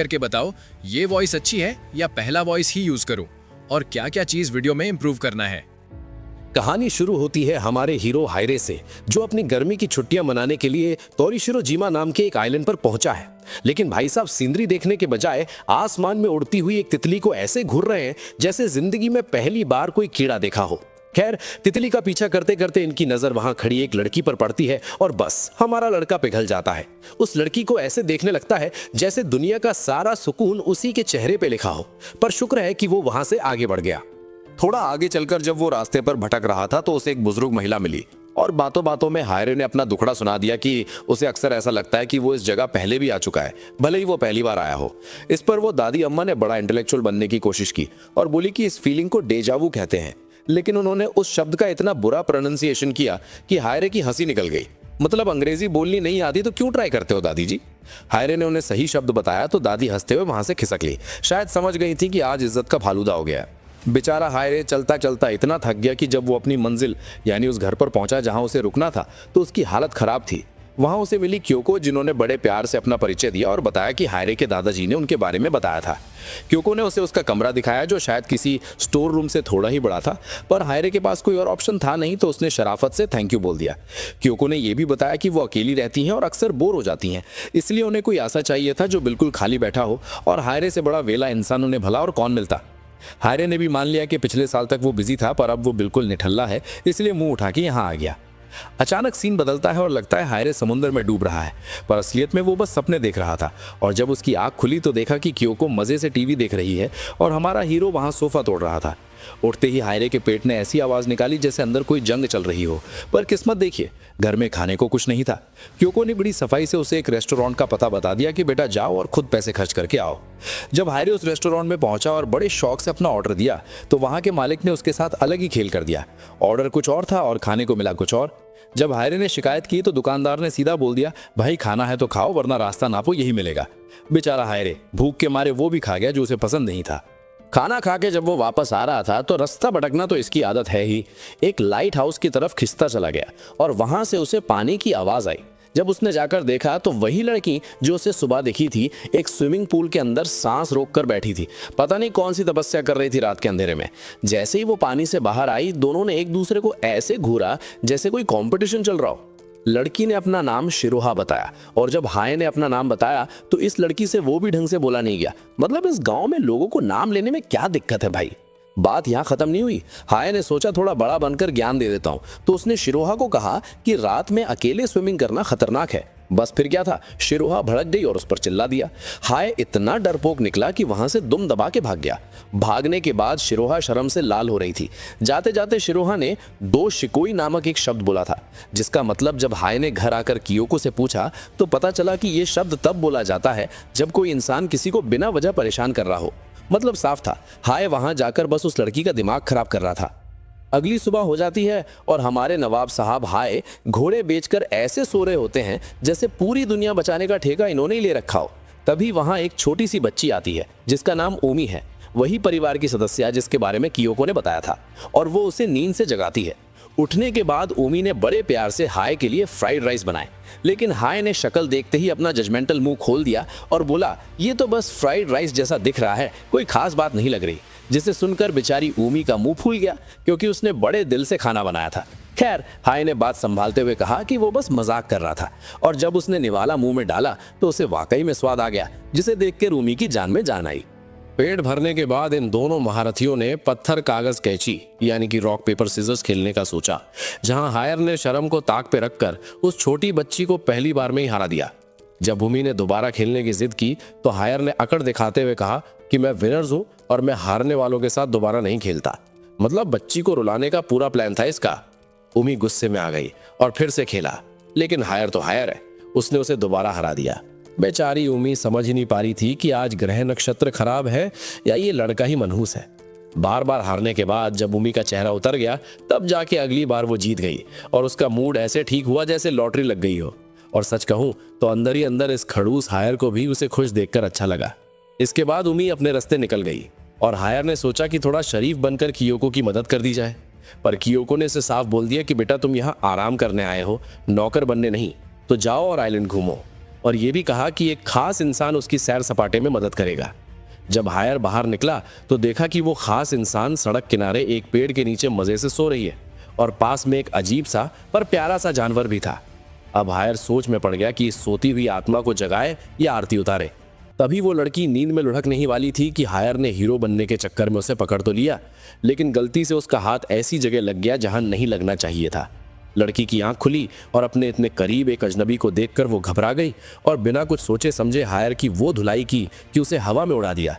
करके बताओ ये वॉइस अच्छी है या पहला वॉइस ही यूज करूं, और क्या क्या चीज वीडियो में इंप्रूव करना है। कहानी शुरू होती है हमारे हीरो हायरे से, जो अपनी गर्मी की छुट्टियां मनाने के लिए तोरिशिरो जिमा नाम के एक आइलैंड पर पहुंचा है। लेकिन भाई साहब सीनरी देखने के बजाय आसमान में उड़ती हुई एक तितली को ऐसे घूर रहे हैं जैसे जिंदगी में पहली बार कोई कीड़ा देखा हो। खैर, तितली का पीछा करते करते इनकी नजर वहां खड़ी एक लड़की पर पड़ती है और बस हमारा लड़का पिघल जाता है। उस लड़की को ऐसे देखने लगता है जैसे दुनिया का सारा सुकून उसी के चेहरे पे लिखा हो। पर शुक्र है कि वो वहां से आगे बढ़ गया। थोड़ा आगे चलकर जब वो रास्ते पर भटक रहा था तो उसे एक बुजुर्ग महिला मिली और बातों बातों में हायरे ने अपना दुखड़ा सुना दिया कि उसे अक्सर ऐसा लगता है कि वो इस जगह पहले भी आ चुका है, भले ही वो पहली बार आया हो। इस पर वो दादी अम्मा ने बड़ा इंटेलेक्चुअल बनने की कोशिश की और बोली कि इस फीलिंग को डेजावू कहते हैं। लेकिन उन्होंने उस शब्द का इतना बुरा प्रोनाउंसिएशन किया कि हायरे की हंसी निकल गई। मतलब अंग्रेजी बोलनी नहीं आती तो क्यों ट्राई करते हो दादी जी। हायरे ने उन्हें सही शब्द बताया तो दादी हंसते हुए वहां से खिसक ली। शायद समझ गई थी कि आज इज्जत का फालूदा हो गया। बेचारा हायरे चलता चलता इतना थक गया कि जब वो अपनी मंजिल यानी उस घर पर पहुंचा जहां उसे रुकना था तो उसकी हालत खराब थी। वहां उसे मिली क्योको, जिन्होंने बड़े प्यार से अपना परिचय दिया और बताया कि हायरे के दादाजी ने उनके बारे में बताया था। क्योको ने उसे उसका कमरा दिखाया जो शायद किसी स्टोर रूम से थोड़ा ही बड़ा था, पर हायरे के पास कोई और ऑप्शन था नहीं तो उसने शराफत से थैंक यू बोल दिया। क्योको ने यह भी बताया कि वो अकेली रहती हैं और अक्सर बोर हो जाती हैं, इसलिए उन्हें कोई ऐसा चाहिए था जो बिल्कुल खाली बैठा हो, और हायरे से बड़ा वेला इंसान उन्हें भला और कौन मिलता। हायरे ने भी मान लिया कि पिछले साल तक वो बिजी था पर अब वो बिल्कुल निठल्ला है, इसलिए मुंह उठा के यहाँ आ गया। अचानक सीन बदलता है और लगता है हायरे समुद्र में डूब रहा है, पर असलियत में वो बस सपने देख रहा था। और जब उसकी आंख खुली तो देखा कि क्योको मजे से टीवी देख रही है और हमारा हीरो वहां सोफा तोड़ रहा था। उठते ही हायरे के पेट ने ऐसी आवाज निकाली जैसे अंदर कोई जंग चल रही हो, पर किस्मत देखिए घर में खाने को कुछ नहीं था। क्योको ने बड़ी सफाई से उसे एक रेस्टोरेंट का पता बता दिया कि बेटा जाओ और खुद पैसे खर्च करके आओ। जब हायरे उस रेस्टोरेंट में पहुंचा और बड़े शौक से अपना ऑर्डर दिया तो वहां के मालिक ने उसके साथ अलग ही खेल कर दिया। ऑर्डर कुछ और था और खाने को मिला कुछ और। जब हायरे ने शिकायत की तो दुकानदार ने सीधा बोल दिया, भाई खाना है तो खाओ वरना रास्ता नापो, यही मिलेगा। बेचारा हायरे भूख के मारे वो भी खा गया जो उसे पसंद नहीं था। खाना खा के जब वो वापस आ रहा था तो रास्ता भटकना तो इसकी आदत है ही। एक लाइट हाउस की तरफ खिसता चला गया और वहां से उसे पानी की आवाज आई। जब उसने जाकर देखा तो वही लड़की जो उसे सुबह दिखी थी एक स्विमिंग पूल के अंदर सांस रोककर बैठी थी। पता नहीं कौन सी तपस्या कर रही थी रात के अंधेरे में। जैसे ही वो पानी से बाहर आई दोनों ने एक दूसरे को ऐसे घूरा जैसे कोई कंपटीशन चल रहा हो। लड़की ने अपना नाम शिरोहा बताया और जब हाय ने अपना नाम बताया तो इस लड़की से वो भी ढंग से बोला नहीं गया। मतलब इस गांव में लोगों को नाम लेने में क्या दिक्कत है भाई। बात यहाँ खत्म नहीं हुई। हाय ने सोचा थोड़ा बड़ा बनकर ज्ञान दे देता हूँ, तो उसने शिरोहा को कहा कि रात में अकेले स्विमिंग करना खतरनाक है। बस फिर क्या था, शिरोहा भड़क गई और उस पर चिल्ला दिया। हाय इतना डरपोक निकला कि वहां से दुम दबा के भाग गया। भागने के बाद शिरोहा शर्म से लाल हो रही थी। जाते जाते शिरोहा ने दो शिकोई नामक एक शब्द बोला था, जिसका मतलब जब हाय ने घर आकर कियोको से पूछा तो पता चला कि यह शब्द तब बोला जाता है जब कोई इंसान किसी को बिना वजह परेशान कर रहा हो। मतलब साफ था, हाय वहां जाकर बस उस लड़की का दिमाग खराब कर रहा था। अगली सुबह हो जाती है और हमारे नवाब साहब हाय घोड़े बेचकर ऐसे सो रहे होते हैं जैसे पूरी दुनिया बचाने का ठेका इन्होंने ही ले रखा हो। तभी वहां एक छोटी सी बच्ची आती है जिसका नाम ओमी है, वही परिवार की सदस्य जिसके बारे में कियोको ने बताया था, और वो उसे नींद से जगाती है। उठने के बाद ओमी ने बड़े प्यार से हाय के लिए फ्राइड राइस बनाए, लेकिन हाय ने शक्ल देखते ही अपना जजमेंटल मुंह खोल दिया और बोला ये तो बस फ्राइड राइस जैसा दिख रहा है, कोई खास बात नहीं लग रही। जिसे सुनकर बेचारी ओमी का मुंह फूल गया क्योंकि उसने बड़े दिल से खाना बनाया था। खैर, हाय ने बात संभालते हुए कहा कि वो बस मजाक कर रहा था, और जब उसने निवाला मुंह में डाला तो उसे वाकई में स्वाद आ गया, जिसे देखकर ओमी की जान में जान आई। पेट भरने के बाद इन दोनों महारथियों ने पत्थर कागज कैंची यानी कि रॉक पेपर सिजर्स खेलने का सोचा, जहां हायर ने शर्म को ताक पे रखकर उस छोटी बच्ची को पहली बार में ही हरा दिया। जब भूमि ने दोबारा खेलने की जिद की तो हायर ने अकड़ दिखाते हुए कहा कि मैं विनर्स हूं और मैं हारने वालों के साथ दोबारा नहीं खेलता। मतलब बच्ची को रुलाने का पूरा प्लान था इसका। उमी गुस्से में आ गई और फिर से खेला, लेकिन हायर तो हायर है, उसने उसे दोबारा हरा दिया। बेचारी उमी समझ ही नहीं पा रही थी कि आज ग्रह नक्षत्र खराब है या ये लड़का ही मनहूस है। बार बार हारने के बाद जब उमी का चेहरा उतर गया तब जाके अगली बार वो जीत गई और उसका मूड ऐसे ठीक हुआ जैसे लॉटरी लग गई हो। और सच कहूं तो अंदर ही अंदर इस खड़ूस हायर को भी उसे खुश देखकर अच्छा लगा। इसके बाद उमी अपने रास्ते निकल गई और हायर ने सोचा कि थोड़ा शरीफ बनकर कियोको की मदद कर दी जाए, पर कियोको ने इसे साफ बोल दिया कि बेटा तुम यहाँ आराम करने आए हो, नौकर बनने नहीं, तो जाओ और आइलैंड घूमो। और ये भी कहा कि एक खास इंसान उसकी सैर सपाटे में मदद करेगा। जब हायर बाहर निकला तो देखा कि वो खास इंसान सड़क किनारे एक पेड़ के नीचे मजे से सो रही है और पास में एक अजीब सा पर प्यारा सा जानवर भी था। अब हायर सोच में पड़ गया कि इस सोती हुई आत्मा को जगाए या आरती उतारे। तभी वो लड़की नींद में लुढ़कने ही वाली थी कि हायर ने हीरो बनने के चक्कर में उसे पकड़ तो लिया, लेकिन गलती से उसका हाथ ऐसी जगह लग गया जहां नहीं लगना चाहिए था। लड़की की आंख खुली और अपने इतने करीब एक अजनबी को देखकर वो घबरा गई और बिना कुछ सोचे समझे हायर की वो धुलाई की कि उसे हवा में उड़ा दिया।